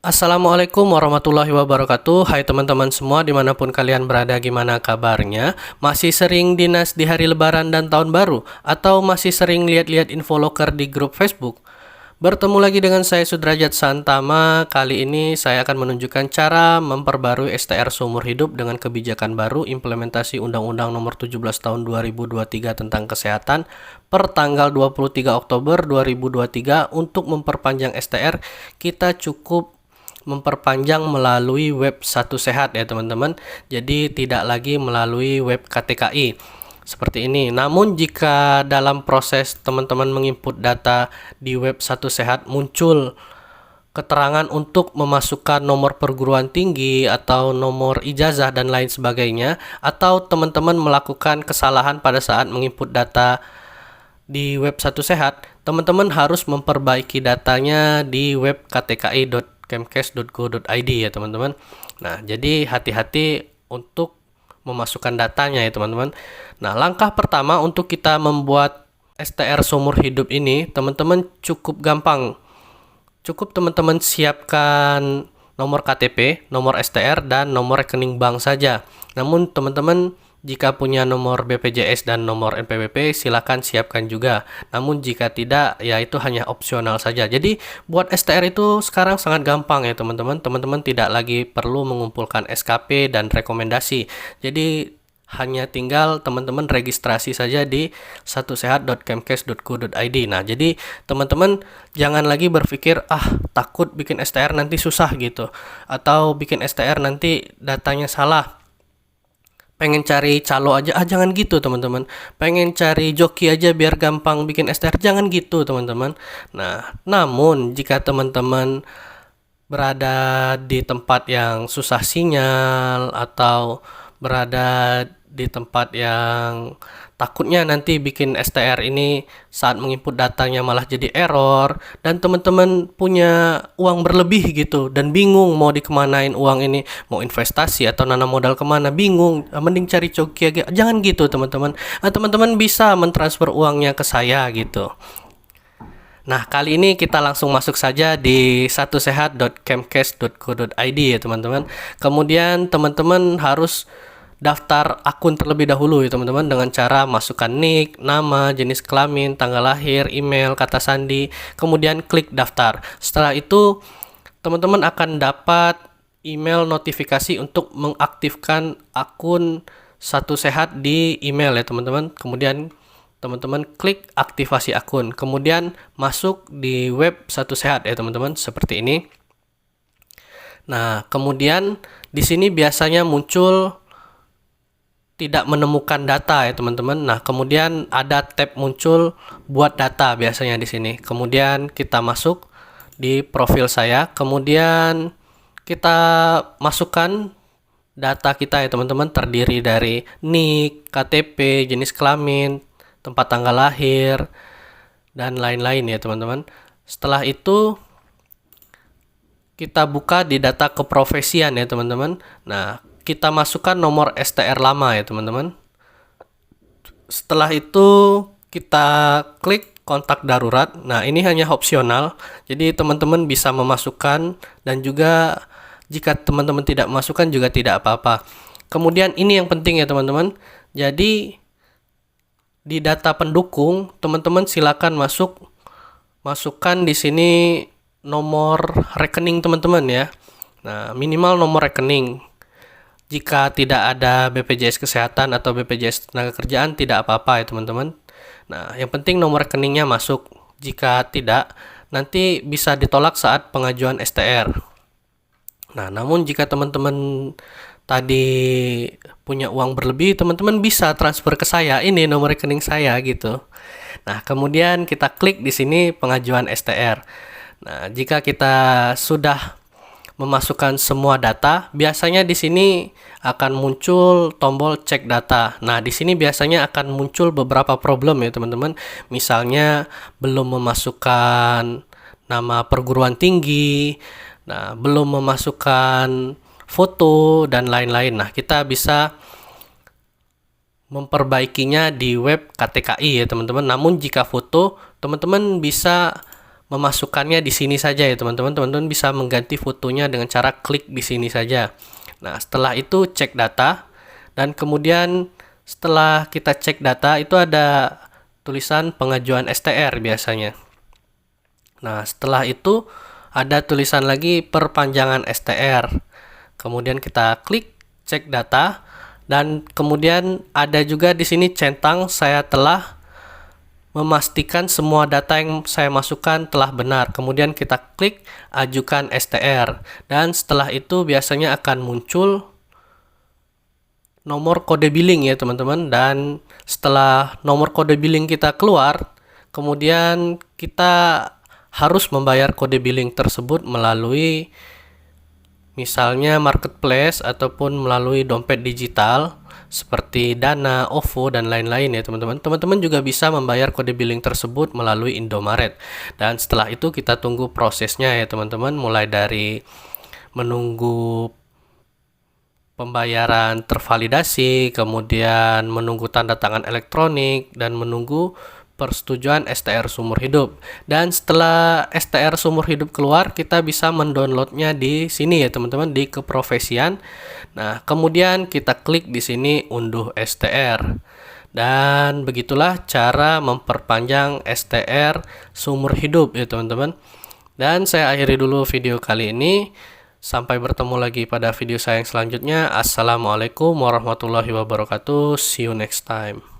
Assalamualaikum warahmatullahi wabarakatuh. Hai teman-teman semua dimanapun kalian berada, gimana kabarnya? Masih sering dinas di hari lebaran dan tahun baru? Atau masih sering lihat-lihat info loker di grup Facebook? Bertemu lagi dengan saya Sudrajat Santama. Kali ini saya akan menunjukkan cara memperbarui STR seumur hidup dengan kebijakan baru implementasi Undang-Undang Nomor 17 Tahun 2023 tentang Kesehatan per tanggal 23 Oktober 2023. Untuk memperpanjang STR, kita cukup memperpanjang melalui web Satu Sehat ya teman-teman. Jadi tidak lagi melalui web KTKI seperti ini. Namun jika dalam proses teman-teman menginput data di web Satu Sehat muncul keterangan untuk memasukkan nomor perguruan tinggi atau nomor ijazah dan lain sebagainya, atau teman-teman melakukan kesalahan pada saat menginput data di web Satu Sehat, teman-teman harus memperbaiki datanya di web ktki.kemkes.go.id ya teman-teman. Nah, jadi hati-hati untuk memasukkan datanya ya teman-teman. Nah, langkah pertama untuk kita membuat STR seumur hidup ini, teman-teman cukup gampang. Cukup teman-teman siapkan nomor KTP, nomor STR, dan nomor rekening bank saja. Namun teman-teman jika punya nomor BPJS dan nomor NPWP, silakan siapkan juga. Namun jika tidak, ya itu hanya opsional saja. Jadi buat STR itu sekarang sangat gampang ya teman-teman. Teman-teman tidak lagi perlu mengumpulkan SKP dan rekomendasi. Jadi hanya tinggal teman-teman registrasi saja di satusehat.kemkes.go.id. Nah, jadi teman-teman jangan lagi berpikir, takut bikin STR nanti susah gitu. Atau bikin STR nanti datanya salah. Pengen cari calo aja, jangan gitu teman-teman. Pengen cari joki aja biar gampang bikin STR, jangan gitu teman-teman. Nah, namun jika teman-teman berada di tempat yang susah sinyal atau berada di tempat yang takutnya nanti bikin STR ini saat menginput datanya malah jadi error, dan teman-teman punya uang berlebih gitu dan bingung mau dikemanain uang ini, mau investasi atau nanam modal kemana, bingung, mending cari coki aja, jangan gitu teman-teman. Teman-teman bisa mentransfer uangnya ke saya gitu. Nah, kali ini kita langsung masuk saja di satusehat.kemkes.go.id ya teman-teman. Kemudian teman-teman harus daftar akun terlebih dahulu ya teman-teman, dengan cara masukkan nick, nama, jenis kelamin, tanggal lahir, email, kata sandi, kemudian klik daftar. Setelah itu teman-teman akan dapat email notifikasi untuk mengaktifkan akun Satu Sehat di email ya teman-teman. Kemudian teman-teman klik aktivasi akun, kemudian masuk di web Satu Sehat ya teman-teman, seperti ini. Nah, kemudian di sini biasanya muncul tidak menemukan data ya teman-teman. Nah, kemudian ada tab muncul buat data biasanya di sini. Kemudian kita masuk di profil saya, kemudian kita masukkan data kita ya teman-teman, terdiri dari nick, KTP, jenis kelamin, tempat tanggal lahir, dan lain-lain ya teman-teman. Setelah itu kita buka di data keprofesian ya teman-teman. Nah, kita masukkan nomor STR lama ya teman-teman. Setelah itu kita klik kontak darurat. Nah, ini hanya opsional, jadi teman-teman bisa memasukkan, dan juga jika teman-teman tidak masukkan juga tidak apa-apa. Kemudian ini yang penting ya teman-teman. Jadi di data pendukung, teman-teman silakan masukkan di sini nomor rekening teman-teman ya. Nah, minimal nomor rekening. Jika tidak ada BPJS Kesehatan atau BPJS Tenagakerjaan tidak apa-apa ya teman-teman. Nah, yang penting nomor rekeningnya masuk. Jika tidak, nanti bisa ditolak saat pengajuan STR. Nah, namun jika teman-teman tadi punya uang berlebih, teman-teman bisa transfer ke saya, ini nomor rekening saya gitu. Nah, kemudian kita klik di sini pengajuan STR. Nah, jika kita sudah memasukkan semua data, biasanya di sini akan muncul tombol cek data. Nah, di sini biasanya akan muncul beberapa problem ya teman-teman. Misalnya belum memasukkan nama perguruan tinggi, nah belum memasukkan foto dan lain-lain. Nah, kita bisa memperbaikinya di web KTKI ya teman-teman. Namun jika foto, teman-teman bisa memasukkannya di sini saja ya teman-teman. Teman-teman bisa mengganti fotonya dengan cara klik di sini saja. Nah, setelah itu cek data, dan kemudian setelah kita cek data itu ada tulisan pengajuan STR biasanya. Nah, setelah itu ada tulisan lagi perpanjangan STR. Kemudian kita klik cek data, dan kemudian ada juga di sini centang saya telah memastikan semua data yang saya masukkan telah benar. Kemudian kita klik ajukan STR, dan setelah itu biasanya akan muncul nomor kode billing ya teman-teman. Dan setelah nomor kode billing kita keluar, kemudian kita harus membayar kode billing tersebut melalui misalnya marketplace ataupun melalui dompet digital seperti Dana, OVO, dan lain-lain ya teman-teman. Teman-teman juga bisa membayar kode billing tersebut melalui Indomaret. Dan setelah itu kita tunggu prosesnya ya teman-teman, mulai dari menunggu pembayaran tervalidasi, kemudian menunggu tanda tangan elektronik, dan menunggu persetujuan STR Seumur Hidup. Dan setelah STR Seumur Hidup keluar, kita bisa mendownloadnya di sini ya teman-teman, di keprofesian. Nah, kemudian kita klik di sini unduh STR. Dan begitulah cara memperpanjang STR Seumur Hidup ya teman-teman. Dan saya akhiri dulu video kali ini. Sampai bertemu lagi pada video saya yang selanjutnya. Assalamualaikum warahmatullahi wabarakatuh. See you next time.